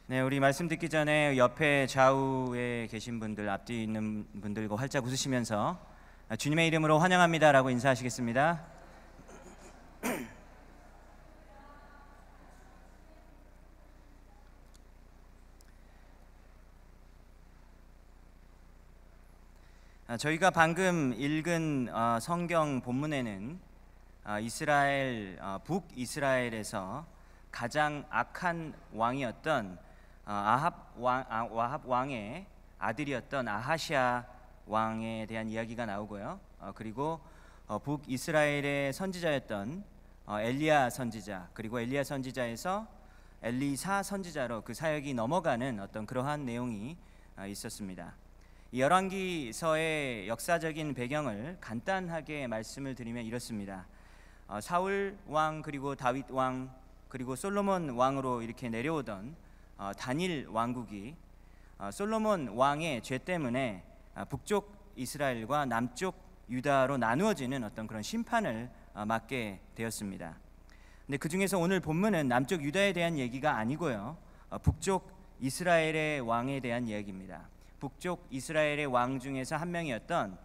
네, 우리 말씀 듣기 전에 옆에 좌우에 계신 분들, 앞뒤 있는 분들과 활짝 웃으시면서 주님의 이름으로 환영합니다라고 인사하시겠습니다. 저희가 방금 읽은 성경 본문에는 이스라엘 북이스라엘에서 가장 악한 왕이었던 아합 왕의 아들이었던 아하시아 왕에 대한 이야기가 나오고요. 그리고 북이스라엘의 선지자였던 엘리야 선지자, 그리고 엘리야 선지자에서 엘리사 선지자로 그 사역이 넘어가는 어떤 그러한 내용이 있었습니다. 이 열왕기서의 역사적인 배경을 간단하게 말씀을 드리면 이렇습니다. 사울 왕, 그리고 다윗 왕, 그리고 솔로몬 왕으로 이렇게 내려오던 단일 왕국이 솔로몬 왕의 죄 때문에 북쪽 이스라엘과 남쪽 유다로 나누어지는 어떤 그런 심판을 맞게 되었습니다. 근데 그 중에서 오늘 본문은 남쪽 유다에 대한 얘기가 아니고요, 북쪽 이스라엘의 왕에 대한 이야기입니다. 북쪽 이스라엘의 왕 중에서 한 명이었던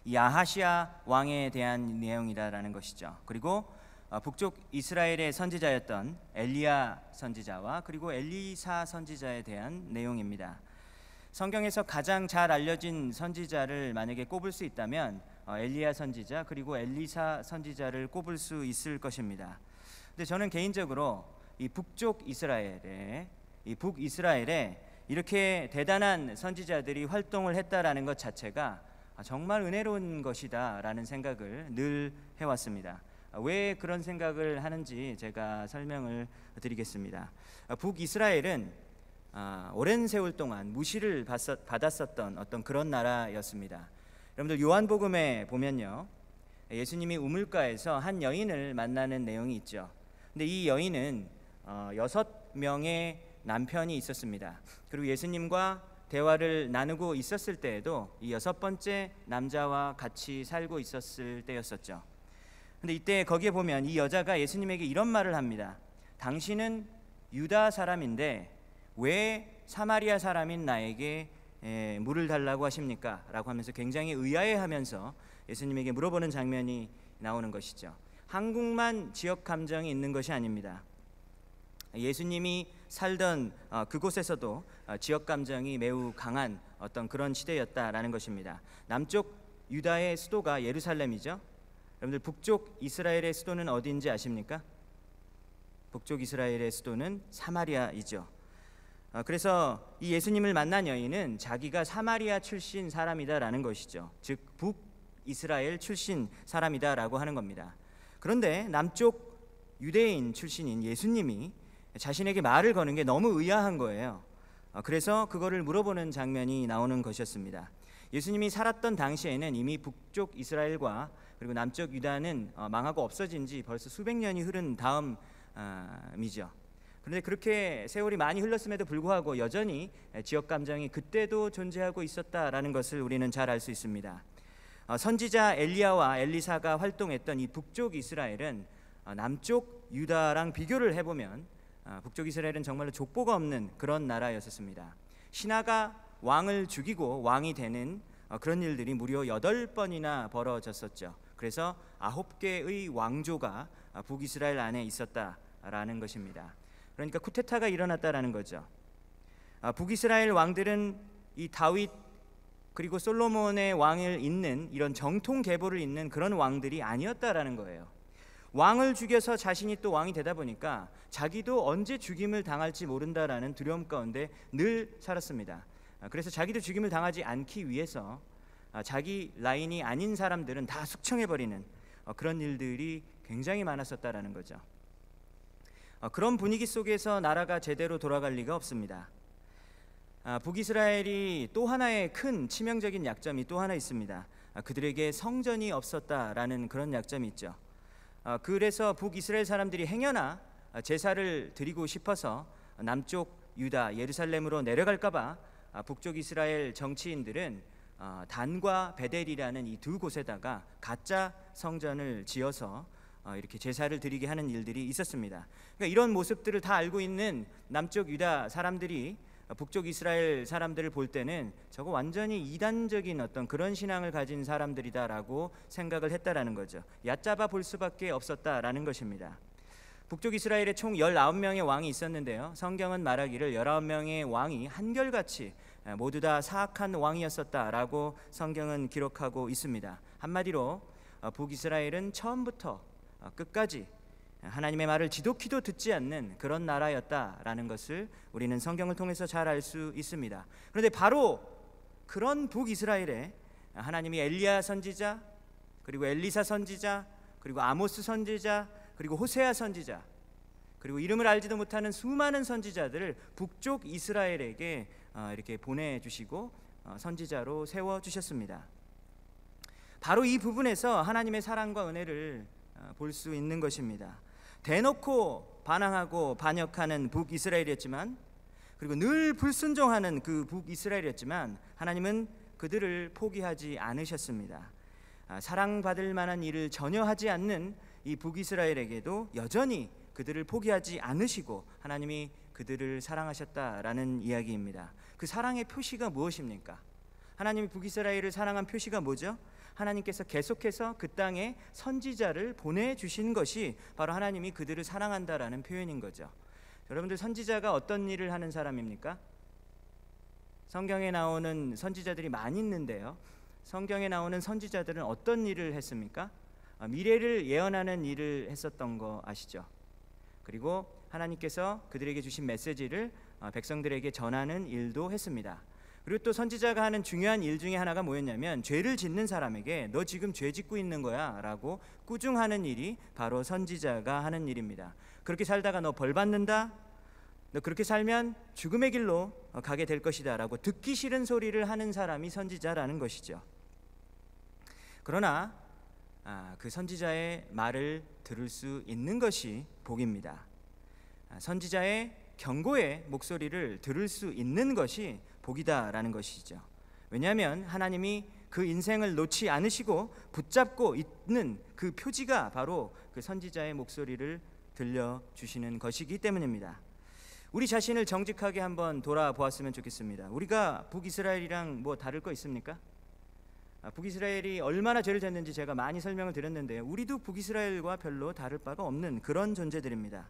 이 아하시아 왕에 대한 내용이다라는 것이죠. 그리고 북쪽 이스라엘의 선지자였던 엘리야 선지자와 그리고 엘리사 선지자에 대한 내용입니다. 성경에서 가장 잘 알려진 선지자를 만약에 꼽을 수 있다면 엘리야 선지자 그리고 엘리사 선지자를 꼽을 수 있을 것입니다. 근데 저는 개인적으로 이 북이스라엘에 이렇게 대단한 선지자들이 활동을 했다라는 것 자체가 정말 은혜로운 것이다라는 생각을 늘 해왔습니다. 왜 그런 생각을 하는지 제가 설명을 드리겠습니다. 북이스라엘은 오랜 세월 동안 무시를 받았었던 어떤 그런 나라였습니다. 여러분들 요한복음에 보면요, 예수님이 우물가에서 한 여인을 만나는 내용이 있죠. 근데 이 여인은 6명의 남편이 있었습니다. 그리고 예수님과 대화를 나누고 있었을 때에도 이 6번째 남자와 같이 살고 있었을 때였었죠. 근데 이때 거기에 보면 이 여자가 예수님에게 이런 말을 합니다. 당신은 유다 사람인데 왜 사마리아 사람인 나에게 물을 달라고 하십니까? 라고 하면서 굉장히 의아해하면서 예수님에게 물어보는 장면이 나오는 것이죠. 한국만 지역 감정이 있는 것이 아닙니다. 예수님이 살던 그곳에서도 지역 감정이 매우 강한 어떤 그런 시대였다라는 것입니다. 남쪽 유다의 수도가 예루살렘이죠. 여러분들 북쪽 이스라엘의 수도는 어디인지 아십니까? 북쪽 이스라엘의 수도는 사마리아이죠. 그래서 이 예수님을 만난 여인은 자기가 사마리아 출신 사람이다라는 것이죠. 즉 북이스라엘 출신 사람이다라고 하는 겁니다. 그런데 남쪽 유대인 출신인 예수님이 자신에게 말을 거는 게 너무 의아한 거예요. 그래서 그거를 물어보는 장면이 나오는 것이었습니다. 예수님이 살았던 당시에는 이미 북쪽 이스라엘과 그리고 남쪽 유다는 망하고 없어진 지 벌써 수백 년이 흐른 다음이죠. 그런데 그렇게 세월이 많이 흘렀음에도 불구하고 여전히 지역 감정이 그때도 존재하고 있었다라는 것을 우리는 잘 알 수 있습니다. 선지자 엘리야와 엘리사가 활동했던 이 북쪽 이스라엘은 남쪽 유다랑 비교를 해보면 북쪽 이스라엘은 정말로 족보가 없는 그런 나라였었습니다. 신하가 왕을 죽이고 왕이 되는 그런 일들이 무려 8번이나 벌어졌었죠. 그래서 9개의 왕조가 북이스라엘 안에 있었다라는 것입니다. 그러니까 쿠데타가 일어났다라는 거죠. 북이스라엘 왕들은 이 다윗 그리고 솔로몬의 왕을 잇는 이런 정통 계보를 잇는 그런 왕들이 아니었다라는 거예요. 왕을 죽여서 자신이 또 왕이 되다 보니까 자기도 언제 죽임을 당할지 모른다라는 두려움 가운데 늘 살았습니다. 그래서 자기도 죽임을 당하지 않기 위해서 자기 라인이 아닌 사람들은 다 숙청해버리는 그런 일들이 굉장히 많았었다라는 거죠. 그런 분위기 속에서 나라가 제대로 돌아갈 리가 없습니다. 북이스라엘이 또 하나의 큰 치명적인 약점이 또 하나 있습니다. 그들에게 성전이 없었다라는 그런 약점이 있죠. 그래서 북이스라엘 사람들이 행여나 제사를 드리고 싶어서 남쪽 유다 예루살렘으로 내려갈까 봐 북쪽 이스라엘 정치인들은 단과 베델이라는 이 두 곳에다가 가짜 성전을 지어서 이렇게 제사를 드리게 하는 일들이 있었습니다. 그러니까 이런 모습들을 다 알고 있는 남쪽 유다 사람들이 북쪽 이스라엘 사람들을 볼 때는 저거 완전히 이단적인 어떤 그런 신앙을 가진 사람들이다라고 생각을 했다라는 거죠. 얕잡아 볼 수밖에 없었다라는 것입니다. 북쪽 이스라엘에 총 19명의 왕이 있었는데요, 성경은 말하기를 19명의 왕이 한결같이 모두 다 사악한 왕이었었다라고 성경은 기록하고 있습니다. 한마디로 북이스라엘은 처음부터 끝까지 하나님의 말을 지독히도 듣지 않는 그런 나라였다라는 것을 우리는 성경을 통해서 잘 알 수 있습니다. 그런데 바로 그런 북이스라엘에 하나님이 엘리야 선지자, 그리고 엘리사 선지자, 그리고 아모스 선지자, 그리고 호세아 선지자, 그리고 이름을 알지도 못하는 수많은 선지자들을 북쪽 이스라엘에게 이렇게 보내주시고 선지자로 세워주셨습니다. 바로 이 부분에서 하나님의 사랑과 은혜를 볼 수 있는 것입니다. 대놓고 반항하고 반역하는 북이스라엘이었지만, 그리고 늘 불순종하는 그 북이스라엘이었지만 하나님은 그들을 포기하지 않으셨습니다. 사랑받을 만한 일을 전혀 하지 않는 이 북이스라엘에게도 여전히 그들을 포기하지 않으시고 하나님이 그들을 사랑하셨다라는 이야기입니다. 그 사랑의 표시가 무엇입니까? 하나님이 북이스라엘을 사랑한 표시가 뭐죠? 하나님께서 계속해서 그 땅에 선지자를 보내주신 것이 바로 하나님이 그들을 사랑한다라는 표현인 거죠. 여러분들, 선지자가 어떤 일을 하는 사람입니까? 성경에 나오는 선지자들이 많이 있는데요, 성경에 나오는 선지자들은 어떤 일을 했습니까? 미래를 예언하는 일을 했었던 거 아시죠? 그리고 하나님께서 그들에게 주신 메시지를 백성들에게 전하는 일도 했습니다. 그리고 또 선지자가 하는 중요한 일 중에 하나가 뭐였냐면, 죄를 짓는 사람에게 너 지금 죄 짓고 있는 거야 라고 꾸중하는 일이 바로 선지자가 하는 일입니다. 그렇게 살다가 너 벌 받는다, 너 그렇게 살면 죽음의 길로 가게 될 것이다 라고 듣기 싫은 소리를 하는 사람이 선지자라는 것이죠. 그러나 그 선지자의 말을 들을 수 있는 것이 복입니다. 선지자의 경고의 목소리를 들을 수 있는 것이 복이다라는 것이죠. 왜냐하면 하나님이 그 인생을 놓지 않으시고 붙잡고 있는 그 표지가 바로 그 선지자의 목소리를 들려주시는 것이기 때문입니다. 우리 자신을 정직하게 한번 돌아보았으면 좋겠습니다. 우리가 북이스라엘이랑 뭐 다를 거 있습니까? 북이스라엘이 얼마나 죄를 졌는지 제가 많이 설명을 드렸는데요, 우리도 북이스라엘과 별로 다를 바가 없는 그런 존재들입니다.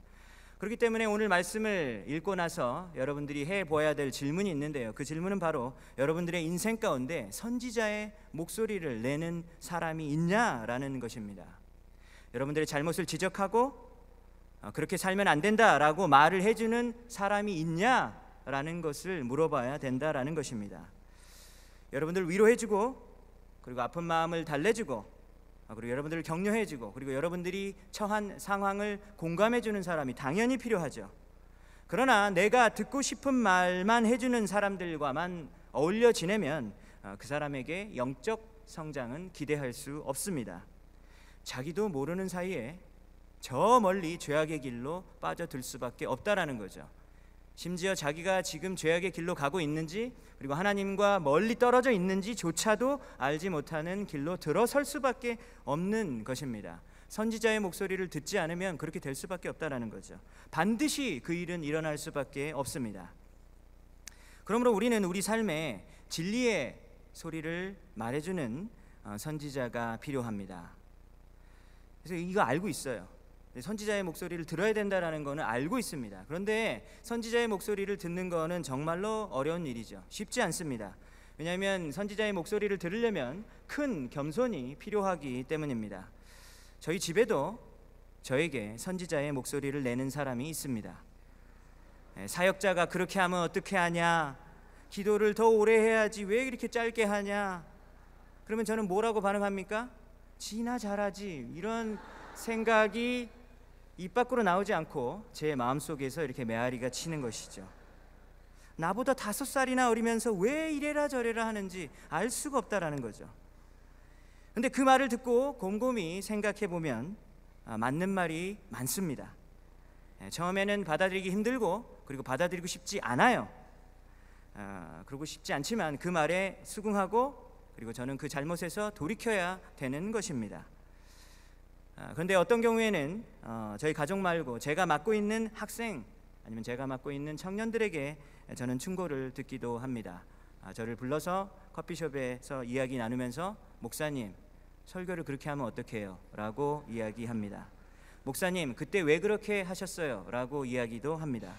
그렇기 때문에 오늘 말씀을 읽고 나서 여러분들이 해보아야 될 질문이 있는데요, 그 질문은 바로 여러분들의 인생 가운데 선지자의 목소리를 내는 사람이 있냐라는 것입니다. 여러분들의 잘못을 지적하고 그렇게 살면 안 된다라고 말을 해주는 사람이 있냐라는 것을 물어봐야 된다라는 것입니다. 여러분들 위로해주고, 그리고 아픈 마음을 달래주고, 그리고 여러분들을 격려해주고, 그리고 여러분들이 처한 상황을 공감해주는 사람이 당연히 필요하죠. 그러나 내가 듣고 싶은 말만 해주는 사람들과만 어울려 지내면 그 사람에게 영적 성장은 기대할 수 없습니다. 자기도 모르는 사이에 저 멀리 죄악의 길로 빠져들 수밖에 없다라는 거죠. 심지어 자기가 지금 죄악의 길로 가고 있는지, 그리고 하나님과 멀리 떨어져 있는지조차도 알지 못하는 길로 들어설 수밖에 없는 것입니다. 선지자의 목소리를 듣지 않으면 그렇게 될 수밖에 없다라는 거죠. 반드시 그 일은 일어날 수밖에 없습니다. 그러므로 우리는 우리 삶에 진리의 소리를 말해주는 선지자가 필요합니다. 그래서 이거 알고 있어요. 선지자의 목소리를 들어야 된다는 것은 알고 있습니다. 그런데 선지자의 목소리를 듣는 것은 정말로 어려운 일이죠. 쉽지 않습니다. 왜냐하면 선지자의 목소리를 들으려면 큰 겸손이 필요하기 때문입니다. 저희 집에도 저에게 선지자의 목소리를 내는 사람이 있습니다. 사역자가 그렇게 하면 어떻게 하냐, 기도를 더 오래 해야지 왜 이렇게 짧게 하냐, 그러면 저는 뭐라고 반응합니까? 지나 잘하지, 이런 생각이 입 밖으로 나오지 않고 제 마음속에서 이렇게 메아리가 치는 것이죠. 나보다 5살이나 어리면서 왜 이래라 저래라 하는지 알 수가 없다라는 거죠. 근데 그 말을 듣고 곰곰이 생각해 보면 맞는 말이 많습니다. 처음에는 받아들이기 힘들고, 그리고 받아들이고 싶지 않아요. 그러고 싶지 않지만 그 말에 수긍하고, 그리고 저는 그 잘못에서 돌이켜야 되는 것입니다. 그런데 어떤 경우에는 저희 가족 말고 제가 맡고 있는 학생 아니면 제가 맡고 있는 청년들에게 저는 충고를 듣기도 합니다. 저를 불러서 커피숍에서 이야기 나누면서 목사님, 설교를 그렇게 하면 어떡해요? 라고 이야기합니다. 목사님, 그때 왜 그렇게 하셨어요? 라고 이야기도 합니다.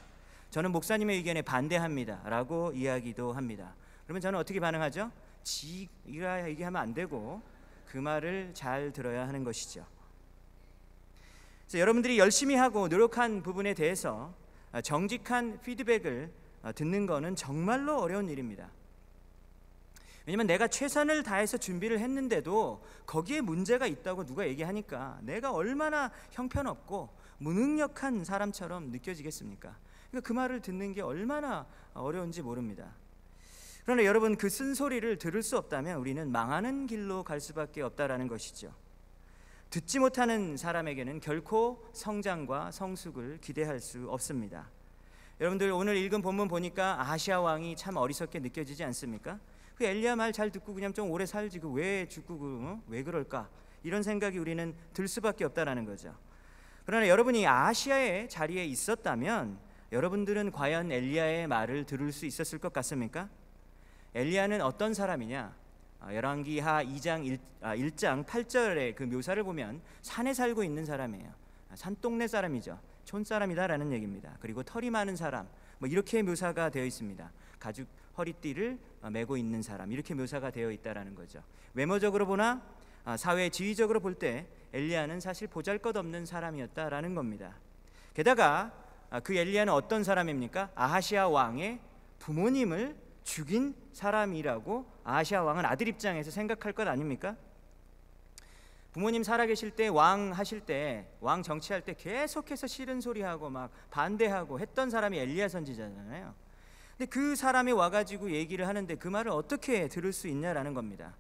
저는 목사님의 의견에 반대합니다. 라고 이야기도 합니다. 그러면 저는 어떻게 반응하죠? 지가 얘기하면 안 되고 그 말을 잘 들어야 하는 것이죠. 그래서 여러분들이 열심히 하고 노력한 부분에 대해서 정직한 피드백을 듣는 것은 정말로 어려운 일입니다. 왜냐면 내가 최선을 다해서 준비를 했는데도 거기에 문제가 있다고 누가 얘기하니까 내가 얼마나 형편없고 무능력한 사람처럼 느껴지겠습니까? 그러니까 그 말을 듣는 게 얼마나 어려운지 모릅니다. 그러나 여러분, 그 쓴소리를 들을 수 없다면 우리는 망하는 길로 갈 수밖에 없다라는 것이죠. 듣지 못하는 사람에게는 결코 성장과 성숙을 기대할 수 없습니다. 여러분들, 오늘 읽은 본문 보니까 아하시아 왕이 참 어리석게 느껴지지 않습니까? 그 엘리야 말 잘 듣고 그냥 좀 오래 살지 그 왜 죽고 왜 그럴까? 이런 생각이 우리는 들 수밖에 없다라는 거죠. 그러나 여러분이 아하시아의 자리에 있었다면 여러분들은 과연 엘리야의 말을 들을 수 있었을 것 같습니까? 엘리야는 어떤 사람이냐? 열왕기하 1장 8절의 그 묘사를 보면 산에 살고 있는 사람이에요. 산동네 사람이죠. 촌사람이다라는 얘기입니다. 그리고 털이 많은 사람, 이렇게 묘사가 되어 있습니다. 가죽 허리띠를 메고 있는 사람, 이렇게 묘사가 되어 있다라는 거죠. 외모적으로 보나 사회 지위적으로 볼 때 엘리야는 사실 보잘것없는 사람이었다라는 겁니다. 게다가 그 엘리야는 어떤 사람입니까? 아하시아 왕의 부모님을 죽인 사람이라고 아하시아 왕은 아들 입장에서 생각할 것 아닙니까? 부모님 살아계실 때 왕 하실 때 왕 정치할 때 계속해서 싫은 소리하고 막 반대하고 했던 사람이 엘리야 선지자잖아요. 근데 그 사람이 와가지고 얘기를 하는데 그 말을 어떻게 들을 수 있냐라는 겁니다.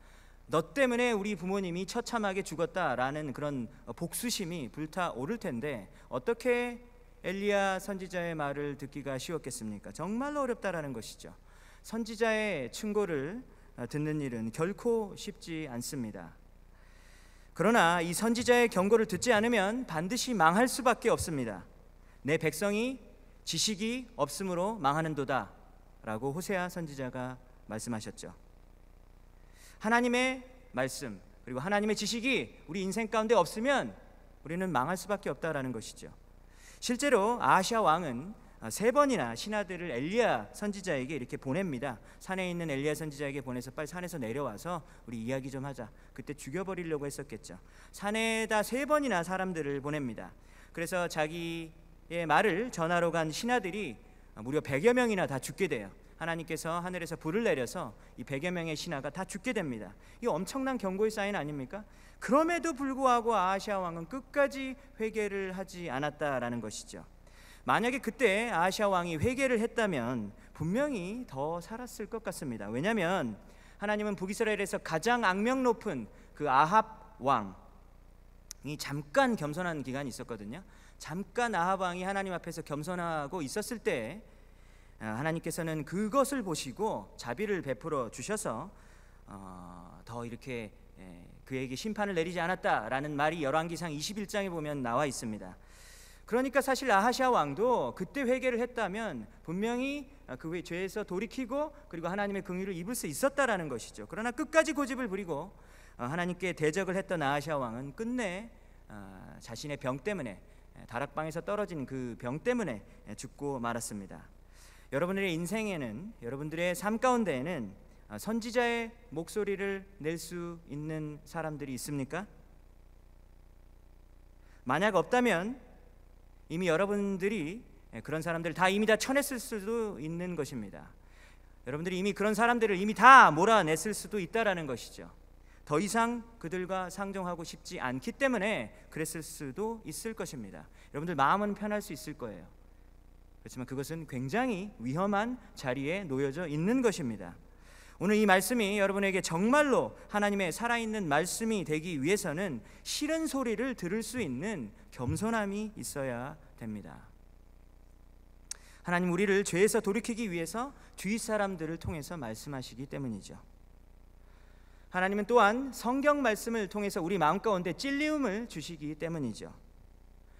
너 때문에 우리 부모님이 처참하게 죽었다라는 그런 복수심이 불타오를 텐데 어떻게 엘리야 선지자의 말을 듣기가 쉬웠겠습니까? 정말로 어렵다라는 것이죠. 선지자의 충고를 듣는 일은 결코 쉽지 않습니다. 그러나 이 선지자의 경고를 듣지 않으면 반드시 망할 수밖에 없습니다. 내 백성이 지식이 없으므로 망하는도다 라고 호세아 선지자가 말씀하셨죠. 하나님의 말씀 그리고 하나님의 지식이 우리 인생 가운데 없으면 우리는 망할 수밖에 없다라는 것이죠. 실제로 아하시아 왕은 3번이나 신하들을 엘리야 선지자에게 이렇게 보냅니다. 산에 있는 엘리야 선지자에게 보내서 빨리 산에서 내려와서 우리 이야기 좀 하자. 그때 죽여버리려고 했었겠죠. 산에다 3번이나 사람들을 보냅니다. 그래서 자기의 말을 전하러 간 신하들이 무려 100여 명이나 다 죽게 돼요. 하나님께서 하늘에서 불을 내려서 이 100여 명의 신하가 다 죽게 됩니다. 이 엄청난 경고의 사인 아닙니까? 그럼에도 불구하고 아하시아 왕은 끝까지 회개를 하지 않았다라는 것이죠. 만약에 그때 아하시아 왕이 회개를 했다면 분명히 더 살았을 것 같습니다. 왜냐하면 하나님은 북이스라엘에서 가장 악명 높은 그 아합 왕이 잠깐 겸손한 기간이 있었거든요. 잠깐 아합 왕이 하나님 앞에서 겸손하고 있었을 때 하나님께서는 그것을 보시고 자비를 베풀어 주셔서 더 이렇게 그에게 심판을 내리지 않았다라는 말이 열왕기상 21장에 보면 나와 있습니다. 그러니까 사실 아하시아 왕도 그때 회개를 했다면 분명히 그 죄에서 돌이키고 그리고 하나님의 긍휼을 입을 수 있었다라는 것이죠. 그러나 끝까지 고집을 부리고 하나님께 대적을 했던 아하시아 왕은 끝내 자신의 병 때문에 다락방에서 떨어진 그 병 때문에 죽고 말았습니다. 여러분들의 인생에는 여러분들의 삶 가운데에는 선지자의 목소리를 낼 수 있는 사람들이 있습니까? 만약 없다면 이미 여러분들이 그런 사람들을 다 이미 다 쳐냈을 수도 있는 것입니다. 여러분들이 이미 그런 사람들을 이미 다 몰아냈을 수도 있다라는 것이죠. 더 이상 그들과 상종하고 싶지 않기 때문에 그랬을 수도 있을 것입니다. 여러분들 마음은 편할 수 있을 거예요. 그렇지만 그것은 굉장히 위험한 자리에 놓여져 있는 것입니다. 오늘 이 말씀이 여러분에게 정말로 하나님의 살아있는 말씀이 되기 위해서는 싫은 소리를 들을 수 있는 겸손함이 있어야 됩니다. 하나님 우리를 죄에서 돌이키기 위해서 주위 사람들을 통해서 말씀하시기 때문이죠. 하나님은 또한 성경 말씀을 통해서 우리 마음 가운데 찔리움을 주시기 때문이죠.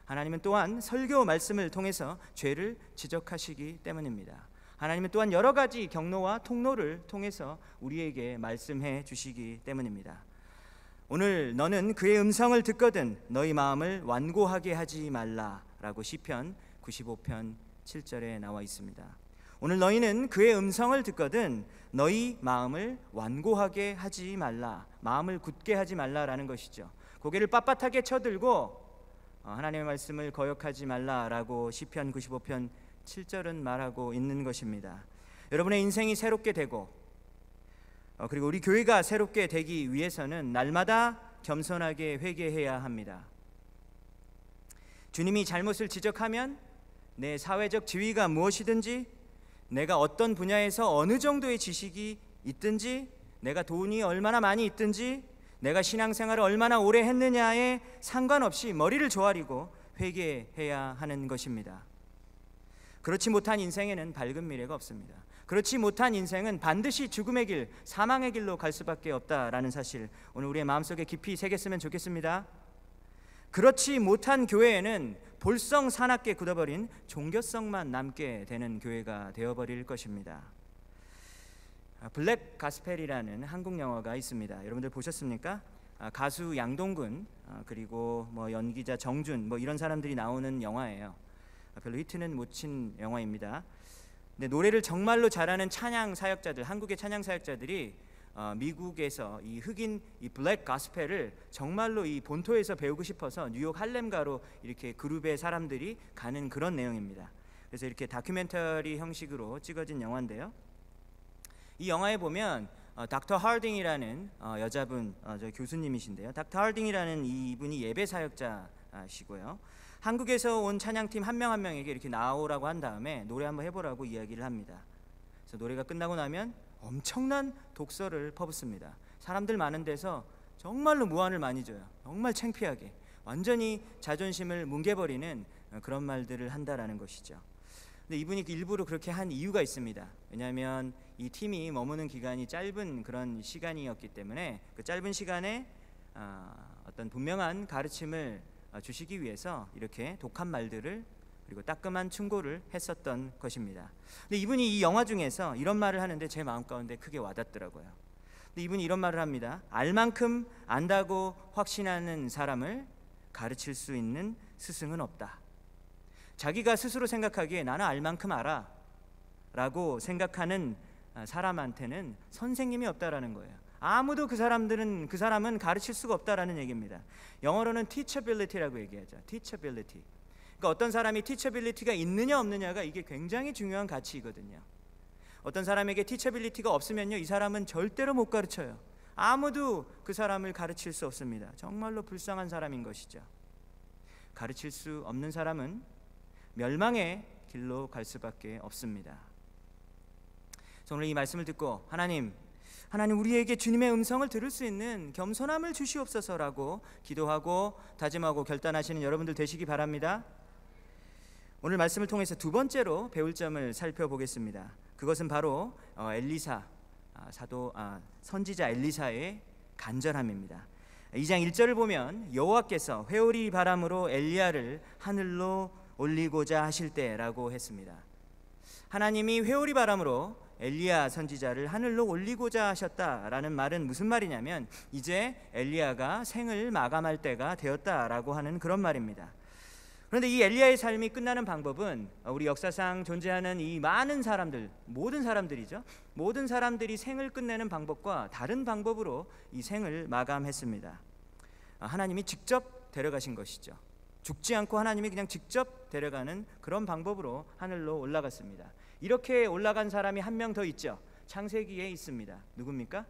하나님은 또한 설교 말씀을 통해서 죄를 지적하시기 때문입니다. 하나님은 또한 여러 가지 경로와 통로를 통해서 우리에게 말씀해 주시기 때문입니다. 오늘 너는 그의 음성을 듣거든 너희 마음을 완고하게 하지 말라라고 시편 95편 7절에 나와 있습니다. 오늘 너희는 그의 음성을 듣거든 너희 마음을 완고하게 하지 말라, 마음을 굳게 하지 말라라는 것이죠. 고개를 빳빳하게 쳐들고 하나님의 말씀을 거역하지 말라라고 시편 95편 7절은 말하고 있는 것입니다. 여러분의 인생이 새롭게 되고 그리고 우리 교회가 새롭게 되기 위해서는 날마다 겸손하게 회개해야 합니다. 주님이 잘못을 지적하면 내 사회적 지위가 무엇이든지, 내가 어떤 분야에서 어느 정도의 지식이 있든지, 내가 돈이 얼마나 많이 있든지, 내가 신앙생활을 얼마나 오래 했느냐에 상관없이 머리를 조아리고 회개해야 하는 것입니다. 그렇지 못한 인생에는 밝은 미래가 없습니다. 그렇지 못한 인생은 반드시 죽음의 길, 사망의 길로 갈 수밖에 없다라는 사실, 오늘 우리의 마음속에 깊이 새겼으면 좋겠습니다. 그렇지 못한 교회에는 볼성 사납게 굳어버린 종교성만 남게 되는 교회가 되어버릴 것입니다. 블랙 가스펠이라는 한국 영화가 있습니다. 여러분들 보셨습니까? 가수 양동근 그리고 연기자 정준 이런 사람들이 나오는 영화예요. 별로 히트는 못 친 영화입니다. 근데 노래를 정말로 잘하는 찬양 사역자들, 한국의 찬양 사역자들이 미국에서 이 흑인 이 블랙 가스펠을 정말로 이 본토에서 배우고 싶어서 뉴욕 할렘가로 이렇게 그룹의 사람들이 가는 그런 내용입니다. 그래서 이렇게 다큐멘터리 형식으로 찍어진 영화인데요. 이 영화에 보면 닥터 하딩이라는 여자분, 저 교수님이신데요. 닥터 하딩이라는 이분이 예배 사역자시고요. 한국에서 온 찬양팀 한 명 한 명에게 이렇게 나오라고 한 다음에 노래 한번 해보라고 이야기를 합니다. 그래서 노래가 끝나고 나면 엄청난 독서를 퍼붓습니다. 사람들 많은 데서 정말로 무안을 많이 줘요. 정말 창피하게 완전히 자존심을 뭉개버리는 그런 말들을 한다라는 것이죠. 근데 이분이 일부러 그렇게 한 이유가 있습니다. 왜냐하면 이 팀이 머무는 기간이 짧은 그런 시간이었기 때문에 그 짧은 시간에 어떤 분명한 가르침을 주시기 위해서 이렇게 독한 말들을 그리고 따끔한 충고를 했었던 것입니다. 근데 이분이 이 영화 중에서 이런 말을 하는데 제 마음 가운데 크게 와닿더라고요. 근데 이분이 이런 말을 합니다. 알 만큼 안다고 확신하는 사람을 가르칠 수 있는 스승은 없다. 자기가 스스로 생각하기에 나는 알 만큼 알아 라고 생각하는 사람한테는 선생님이 없다라는 거예요. 아무도 그 사람은 가르칠 수가 없다라는 얘기입니다. 영어로는 teachability라고 얘기하죠. teachability. 그러니까 어떤 사람이 teachability가 있느냐 없느냐가 이게 굉장히 중요한 가치이거든요. 어떤 사람에게 teachability가 없으면요, 이 사람은 절대로 못 가르쳐요. 아무도 그 사람을 가르칠 수 없습니다. 정말로 불쌍한 사람인 것이죠. 가르칠 수 없는 사람은 멸망의 길로 갈 수밖에 없습니다. 그래서 오늘 이 말씀을 듣고 하나님 우리에게 주님의 음성을 들을 수 있는 겸손함을 주시옵소서라고 기도하고 다짐하고 결단하시는 여러분들 되시기 바랍니다. 오늘 말씀을 통해서 두 번째로 배울 점을 살펴보겠습니다. 그것은 바로 엘리사 선지자 엘리사의 간절함입니다. 2장 1절을 보면 여호와께서 회오리 바람으로 엘리야를 하늘로 올리고자 하실 때라고 했습니다. 하나님이 회오리 바람으로 엘리야 선지자를 하늘로 올리고자 하셨다라는 말은 무슨 말이냐면 이제 엘리야가 생을 마감할 때가 되었다라고 하는 그런 말입니다. 그런데 이 엘리야의 삶이 끝나는 방법은 우리 역사상 존재하는 이 많은 사람들, 모든 사람들이죠. 모든 사람들이 생을 끝내는 방법과 다른 방법으로 이 생을 마감했습니다. 하나님이 직접 데려가신 것이죠. 죽지 않고 하나님이 그냥 직접 데려가는 그런 방법으로 하늘로 올라갔습니다. 이렇게 올라간 사람이 한 명 더 있죠. 창세기에 있습니다. 누굽니까?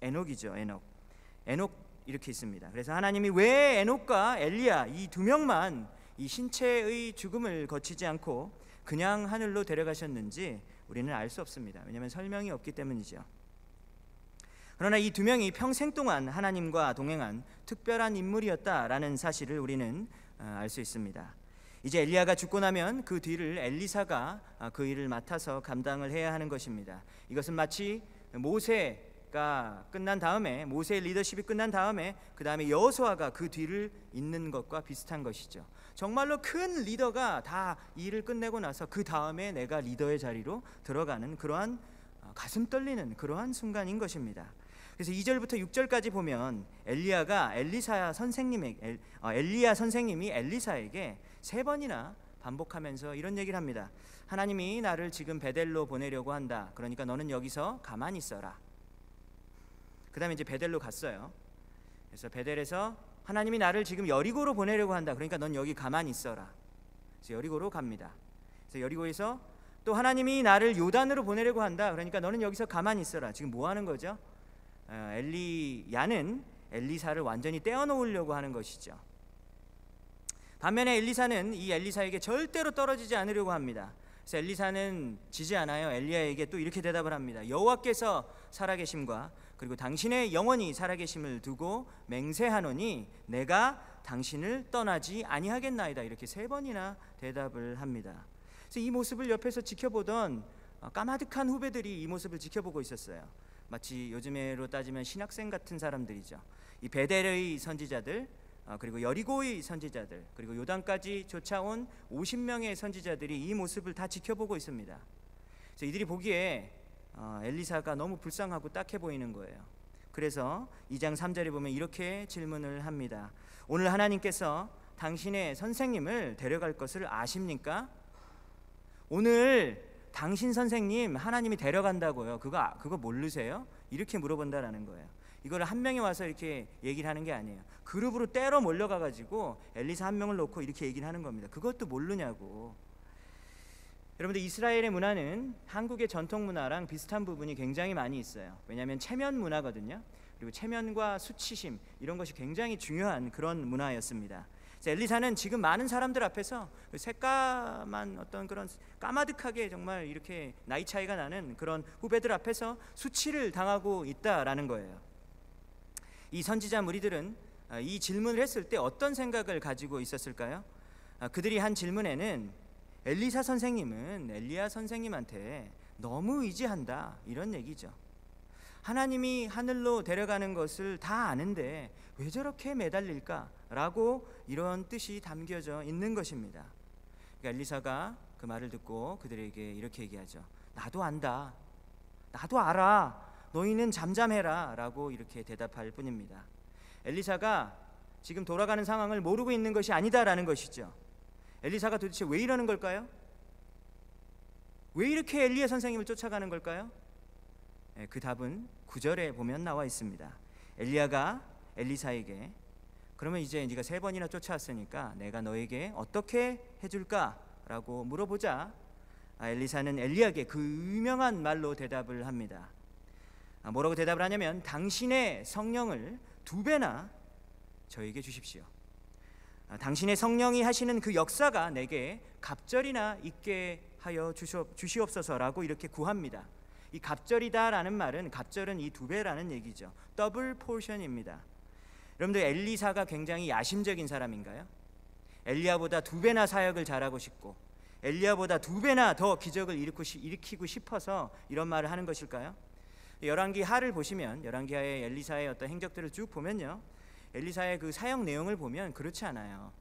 에녹이죠. 에녹 이렇게 있습니다. 그래서 하나님이 왜 에녹과 엘리야 이 두 명만 이 신체의 죽음을 거치지 않고 그냥 하늘로 데려가셨는지 우리는 알 수 없습니다. 왜냐하면 설명이 없기 때문이죠. 그러나 이 두 명이 평생 동안 하나님과 동행한 특별한 인물이었다라는 사실을 우리는 알 수 있습니다. 이제 엘리야가 죽고 나면 그 뒤를 엘리사가 그 일을 맡아서 감당을 해야 하는 것입니다. 이것은 마치 모세 모세가 끝난 다음에, 모세의 리더십이 끝난 다음에 그 다음에 여호수아가 그 뒤를 잇는 것과 비슷한 것이죠. 정말로 큰 리더가 다 일을 끝내고 나서 그 다음에 내가 리더의 자리로 들어가는 그러한 가슴 떨리는 그러한 순간인 것입니다. 그래서 2절부터 6절까지 보면 엘리야 선생님이 엘리사에게 3번이나 반복하면서 이런 얘기를 합니다. 하나님이 나를 지금 베델로 보내려고 한다. 그러니까 너는 여기서 가만히 있어라. 그 다음에 이제 베델로 갔어요. 그래서 베델에서 하나님이 나를 지금 여리고로 보내려고 한다. 그러니까 넌 여기 가만히 있어라. 그래서 여리고로 갑니다. 그래서 여리고에서 또 하나님이 나를 요단으로 보내려고 한다. 그러니까 너는 여기서 가만히 있어라. 지금 뭐 하는 거죠? 엘리야는 엘리사를 완전히 떼어놓으려고 하는 것이죠. 반면에 엘리사는 이 엘리사에게 절대로 떨어지지 않으려고 합니다. 그래서 엘리사는 지지 않아요. 엘리야에게 또 이렇게 대답을 합니다. 여호와께서 살아계심과 그리고 당신의 영원히 살아계심을 두고 맹세하노니 내가 당신을 떠나지 아니하겠나이다. 이렇게 3번이나 대답을 합니다. 그래서 이 모습을 옆에서 지켜보던 까마득한 후배들이 이 모습을 지켜보고 있었어요. 마치 요즘으로 따지면 신학생 같은 사람들이죠. 이 베델의 선지자들, 그리고 여리고의 선지자들, 그리고 요단까지 쫓아온 50명의 선지자들이 이 모습을 다 지켜보고 있습니다. 그래서 이들이 보기에 엘리사가 너무 불쌍하고 딱해 보이는 거예요. 그래서 2장 3절에 보면 이렇게 질문을 합니다. 오늘 하나님께서 당신의 선생님을 데려갈 것을 아십니까? 오늘 당신 선생님 하나님이 데려간다고요. 그거 모르세요? 이렇게 물어본다라는 거예요. 이걸 한 명이 와서 이렇게 얘기를 하는 게 아니에요. 그룹으로 때려 몰려가가지고 엘리사 한 명을 놓고 이렇게 얘기를 하는 겁니다. 그것도 모르냐고. 여러분들, 이스라엘의 문화는 한국의 전통 문화랑 비슷한 부분이 굉장히 많이 있어요. 왜냐하면 체면 문화거든요. 그리고 체면과 수치심, 이런 것이 굉장히 중요한 그런 문화였습니다. 엘리사는 지금 많은 사람들 앞에서 새까만 어떤 그런 까마득하게 정말 이렇게 나이 차이가 나는 그런 후배들 앞에서 수치를 당하고 있다라는 거예요. 이 선지자 무리들은 이 질문을 했을 때 어떤 생각을 가지고 있었을까요? 그들이 한 질문에는 엘리사 선생님은 엘리야 선생님한테 너무 의지한다, 이런 얘기죠. 하나님이 하늘로 데려가는 것을 다 아는데 왜 저렇게 매달릴까? 라고 이런 뜻이 담겨져 있는 것입니다. 그러니까 엘리사가 그 말을 듣고 그들에게 이렇게 얘기하죠. 나도 안다. 나도 알아. 너희는 잠잠해라. 라고 이렇게 대답할 뿐입니다. 엘리사가 지금 돌아가는 상황을 모르고 있는 것이 아니다라는 것이죠. 엘리사가 도대체 왜 이러는 걸까요? 왜 이렇게 엘리야 선생님을 쫓아가는 걸까요? 그 답은 9절에 보면 나와 있습니다. 엘리야가 엘리사에게 그러면 이제 네가 3번이나 쫓아왔으니까 내가 너에게 어떻게 해줄까? 라고 물어보자 엘리사는 엘리야에게 그 유명한 말로 대답을 합니다. 뭐라고 대답을 하냐면 당신의 성령을 2배나 저에게 주십시오. 당신의 성령이 하시는 그 역사가 내게 갑절이나 있게 하여 주시옵소서라고 이렇게 구합니다. 이 갑절이다라는 말은, 갑절은 이 2배라는 얘기죠. 더블 포션입니다. 여러분들, 엘리사가 굉장히 야심적인 사람인가요? 엘리야보다 2배나 사역을 잘하고 싶고 엘리야보다 2배나 더 기적을 일으키고 싶어서 이런 말을 하는 것일까요? 열왕기 하를 보시면, 열왕기하의 엘리사의 어떤 행적들을 쭉 보면요, 엘리사의 그 사역 내용을 보면 그렇지 않아요.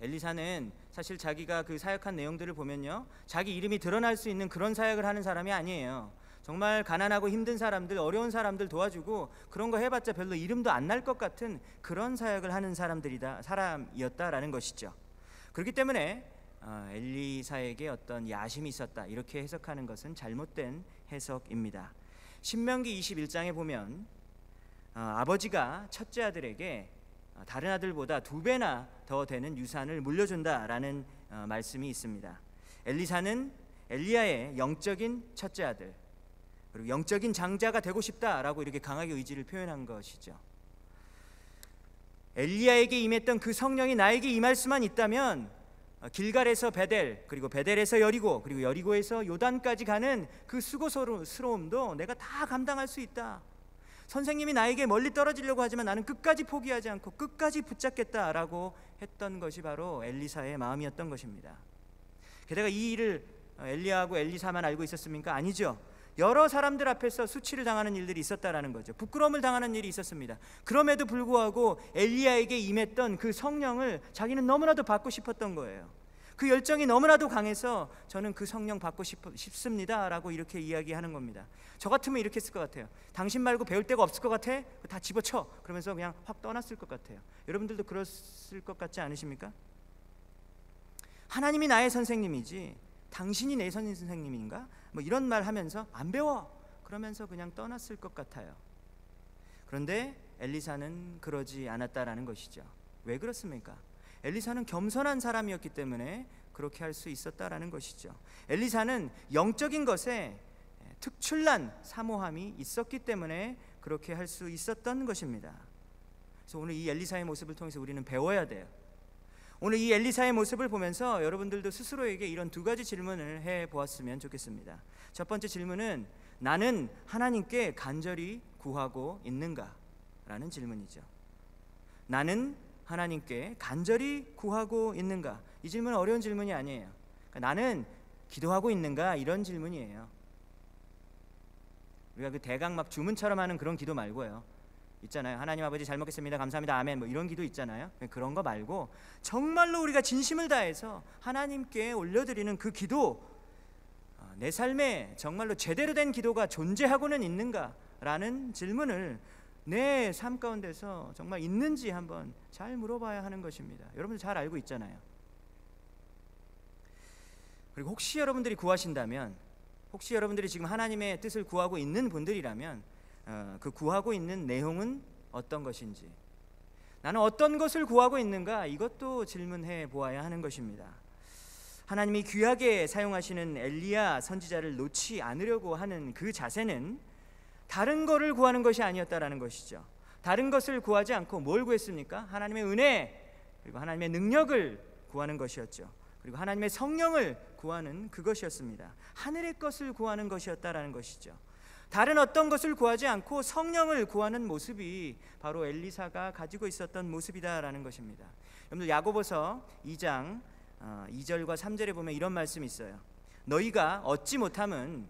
엘리사는 사실 자기가 그 사역한 내용들을 보면요, 자기 이름이 드러날 수 있는 그런 사역을 하는 사람이 아니에요. 정말 가난하고 힘든 사람들, 어려운 사람들 도와주고 그런 거 해봤자 별로 이름도 안 날 것 같은 그런 사역을 하는 사람이었다라는 것이죠. 그렇기 때문에 엘리사에게 어떤 야심이 있었다, 이렇게 해석하는 것은 잘못된 해석입니다. 신명기 21장에 보면 아버지가 첫째 아들에게 다른 아들보다 2배나 더 되는 유산을 물려준다라는 말씀이 있습니다. 엘리사는 엘리야의 영적인 첫째 아들, 그리고 영적인 장자가 되고 싶다라고 이렇게 강하게 의지를 표현한 것이죠. 엘리야에게 임했던 그 성령이 나에게 임할 수만 있다면 길갈에서 베델, 그리고 베델에서 여리고, 그리고 여리고에서 요단까지 가는 그 수고스러움도 내가 다 감당할 수 있다. 선생님이 나에게 멀리 떨어지려고 하지만 나는 끝까지 포기하지 않고 끝까지 붙잡겠다라고 했던 것이 바로 엘리사의 마음이었던 것입니다. 게다가 이 일을 엘리야하고 엘리사만 알고 있었습니까? 아니죠. 여러 사람들 앞에서 수치를 당하는 일들이 있었다라는 거죠. 부끄러움을 당하는 일이 있었습니다. 그럼에도 불구하고 엘리야에게 임했던 그 성령을 자기는 너무나도 받고 싶었던 거예요. 그 열정이 너무나도 강해서 저는 그 성령 받고 싶습니다 라고 이렇게 이야기하는 겁니다. 저 같으면 이렇게 했을 것 같아요. 당신 말고 배울 데가 없을 것 같아? 다 집어쳐. 그러면서 그냥 확 떠났을 것 같아요. 여러분들도 그랬을 것 같지 않으십니까? 하나님이 나의 선생님이지 당신이 내 선생님인가? 뭐 이런 말 하면서 안 배워 그러면서 그냥 떠났을 것 같아요. 그런데 엘리사는 그러지 않았다라는 것이죠. 왜 그렇습니까? 엘리사는 겸손한 사람이었기 때문에 그렇게 할 수 있었다라는 것이죠. 엘리사는 영적인 것에 특출난 사모함이 있었기 때문에 그렇게 할 수 있었던 것입니다. 그래서 오늘 이 엘리사의 모습을 통해서 우리는 배워야 돼요. 오늘 이 엘리사의 모습을 보면서 여러분들도 스스로에게 이런 두 가지 질문을 해보았으면 좋겠습니다. 첫 번째 질문은 나는 하나님께 간절히 구하고 있는가? 라는 질문이죠. 나는 하나님께 간절히 구하고 있는가? 이 질문은 어려운 질문이 아니에요. 그러니까 나는 기도하고 있는가? 이런 질문이에요. 우리가 그 대강 막 주문처럼 하는 그런 기도 말고요. 있잖아요. 하나님 아버지 잘 먹겠습니다. 감사합니다. 아멘. 뭐 이런 기도 있잖아요. 그런 거 말고 정말로 우리가 진심을 다해서 하나님께 올려드리는 그 기도, 내 삶에 정말로 제대로 된 기도가 존재하고는 있는가라는 질문을 내 삶 가운데서 정말 있는지 한번 잘 물어봐야 하는 것입니다. 여러분들 잘 알고 있잖아요. 그리고 혹시 여러분들이 구하신다면, 혹시 여러분들이 지금 하나님의 뜻을 구하고 있는 분들이라면 그 구하고 있는 내용은 어떤 것인지, 나는 어떤 것을 구하고 있는가, 이것도 질문해 보아야 하는 것입니다. 하나님이 귀하게 사용하시는 엘리야 선지자를 놓지 않으려고 하는 그 자세는 다른 거를 구하는 것이 아니었다라는 것이죠. 다른 것을 구하지 않고 뭘 구했습니까? 하나님의 은혜, 그리고 하나님의 능력을 구하는 것이었죠. 그리고 하나님의 성령을 구하는 그것이었습니다. 하늘의 것을 구하는 것이었다라는 것이죠. 다른 어떤 것을 구하지 않고 성령을 구하는 모습이 바로 엘리사가 가지고 있었던 모습이다라는 것입니다. 여러분들 야고보서 2장 2절과 3절에 보면 이런 말씀이 있어요. 너희가 얻지 못함은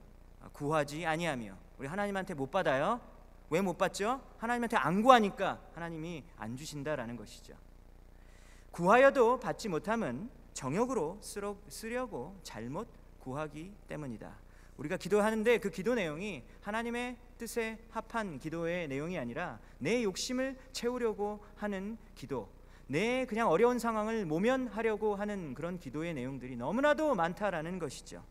구하지 아니하며. 우리 하나님한테 못 받아요. 왜 못 받죠? 하나님한테 안 구하니까 하나님이 안 주신다라는 것이죠. 구하여도 받지 못함은 정욕으로 쓰려고 잘못 구하기 때문이다. 우리가 기도하는데 그 기도 내용이 하나님의 뜻에 합한 기도의 내용이 아니라 내 욕심을 채우려고 하는 기도, 내 그냥 어려운 상황을 모면하려고 하는 그런 기도의 내용들이 너무나도 많다라는 것이죠.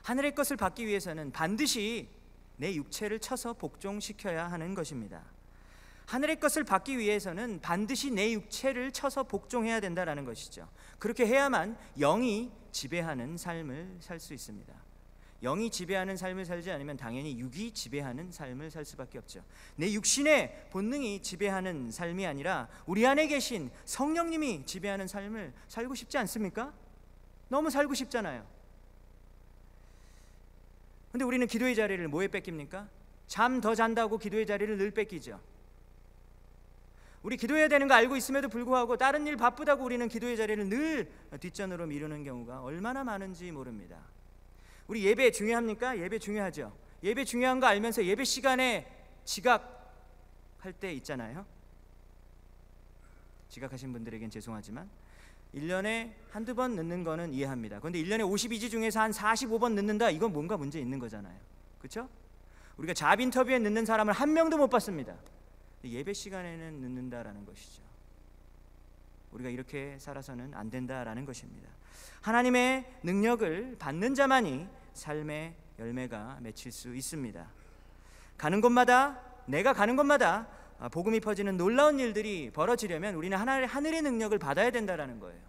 하늘의 것을 받기 위해서는 반드시 내 육체를 쳐서 복종시켜야 하는 것입니다. 하늘의 것을 받기 위해서는 반드시 내 육체를 쳐서 복종해야 된다라는 것이죠. 그렇게 해야만 영이 지배하는 삶을 살 수 있습니다. 영이 지배하는 삶을 살지 않으면 당연히 육이 지배하는 삶을 살 수밖에 없죠. 내 육신의 본능이 지배하는 삶이 아니라 우리 안에 계신 성령님이 지배하는 삶을 살고 싶지 않습니까? 너무 살고 싶잖아요. 근데 우리는 기도의 자리를 뭐에 뺏깁니까? 잠 더 잔다고 기도의 자리를 늘 뺏기죠. 우리 기도해야 되는 거 알고 있음에도 불구하고 다른 일 바쁘다고 우리는 기도의 자리를 늘 뒷전으로 미루는 경우가 얼마나 많은지 모릅니다. 우리 예배 중요합니까? 예배 중요하죠. 예배 중요한 거 알면서 예배 시간에 지각할 때 있잖아요. 지각하신 분들에겐 죄송하지만 1년에 한두 번 늦는 거는 이해합니다. 그런데 1년에 52주 중에서 한 45번 늦는다? 이건 뭔가 문제 있는 거잖아요. 그렇죠? 우리가 잡 인터뷰에 늦는 사람을 한 명도 못 봤습니다. 예배 시간에는 늦는다라는 것이죠. 우리가 이렇게 살아서는 안 된다라는 것입니다. 하나님의 능력을 받는 자만이 삶의 열매가 맺힐 수 있습니다. 가는 곳마다, 내가 가는 곳마다 복음이 퍼지는 놀라운 일들이 벌어지려면 우리는 하늘의 능력을 받아야 된다라는 거예요.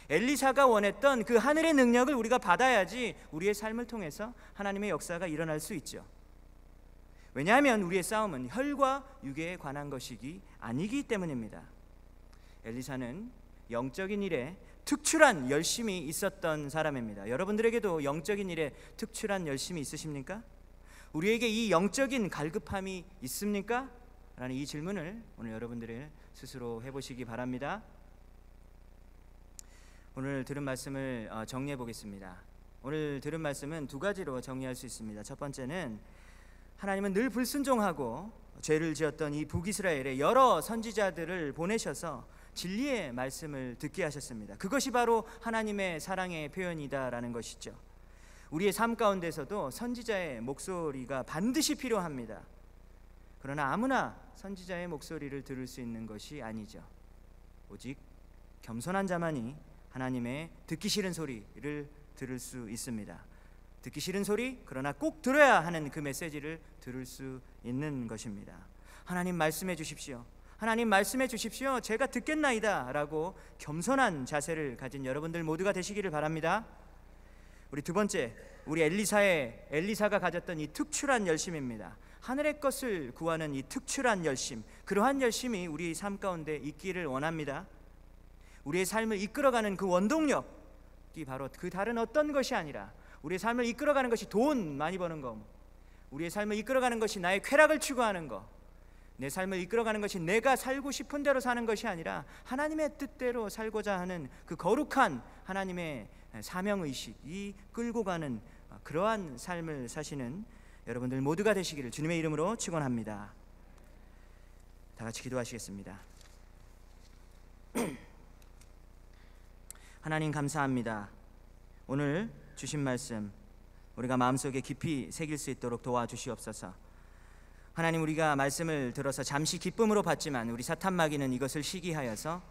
엘리사가 원했던 그 하늘의 능력을 우리가 받아야지 우리의 삶을 통해서 하나님의 역사가 일어날 수 있죠. 왜냐하면 우리의 싸움은 혈과 육에 관한 것이기 아니기 때문입니다. 엘리사는 영적인 일에 특출한 열심이 있었던 사람입니다. 여러분들에게도 영적인 일에 특출한 열심이 있으십니까? 우리에게 이 영적인 갈급함이 있습니까? 라는 이 질문을 오늘 여러분들이 스스로 해보시기 바랍니다. 오늘 들은 말씀을 정리해 보겠습니다. 오늘 들은 말씀은 두 가지로 정리할 수 있습니다. 첫 번째는 하나님은 늘 불순종하고 죄를 지었던 이 북이스라엘에 여러 선지자들을 보내셔서 진리의 말씀을 듣게 하셨습니다. 그것이 바로 하나님의 사랑의 표현이다라는 것이죠. 우리의 삶 가운데서도 선지자의 목소리가 반드시 필요합니다. 그러나 아무나 선지자의 목소리를 들을 수 있는 것이 아니죠. 오직 겸손한 자만이 하나님의 듣기 싫은 소리를 들을 수 있습니다. 듣기 싫은 소리, 그러나 꼭 들어야 하는 그 메시지를 들을 수 있는 것입니다. 하나님 말씀해 주십시오. 하나님 말씀해 주십시오. 제가 듣겠나이다 라고 겸손한 자세를 가진 여러분들 모두가 되시기를 바랍니다. 우리 두 번째, 우리 엘리사가 가졌던 이 특출한 열심입니다. 하늘의 것을 구하는 이 특출한 열심, 그러한 열심이 우리 삶 가운데 있기를 원합니다. 우리의 삶을 이끌어가는 그 원동력이 바로 그 다른 어떤 것이 아니라 우리의 삶을 이끌어가는 것이 돈 많이 버는 것, 우리의 삶을 이끌어가는 것이 나의 쾌락을 추구하는 것, 내 삶을 이끌어가는 것이 내가 살고 싶은 대로 사는 것이 아니라 하나님의 뜻대로 살고자 하는 그 거룩한 하나님의 사명의식이 끌고 가는 그러한 삶을 사시는 여러분들 모두가 되시기를 주님의 이름으로 축원합니다. 다 같이 기도하시겠습니다. 하나님 감사합니다. 오늘 주신 말씀 우리가 마음속에 깊이 새길 수 있도록 도와주시옵소서. 하나님, 우리가 말씀을 들어서 잠시 기쁨으로 받지만 우리 사탄 마귀는 이것을 시기하여서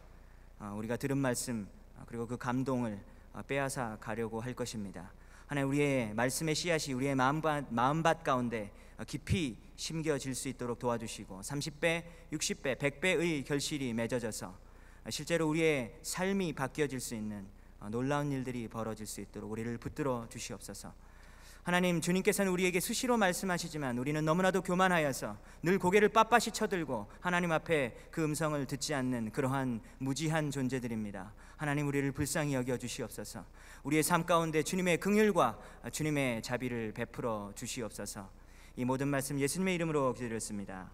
우리가 들은 말씀 그리고 그 감동을 빼앗아 가려고 할 것입니다. 하나님, 우리의 말씀의 씨앗이 우리의 마음밭 가운데 깊이 심겨질 수 있도록 도와주시고 30배, 60배, 100배의 결실이 맺어져서 실제로 우리의 삶이 바뀌어질 수 있는 놀라운 일들이 벌어질 수 있도록 우리를 붙들어 주시옵소서. 하나님, 주님께서는 우리에게 수시로 말씀하시지만 우리는 너무나도 교만하여서 늘 고개를 빳빳이 쳐들고 하나님 앞에 그 음성을 듣지 않는 그러한 무지한 존재들입니다. 하나님, 우리를 불쌍히 여겨 주시옵소서. 우리의 삶 가운데 주님의 긍휼과 주님의 자비를 베풀어 주시옵소서. 이 모든 말씀 예수님의 이름으로 기도드렸습니다.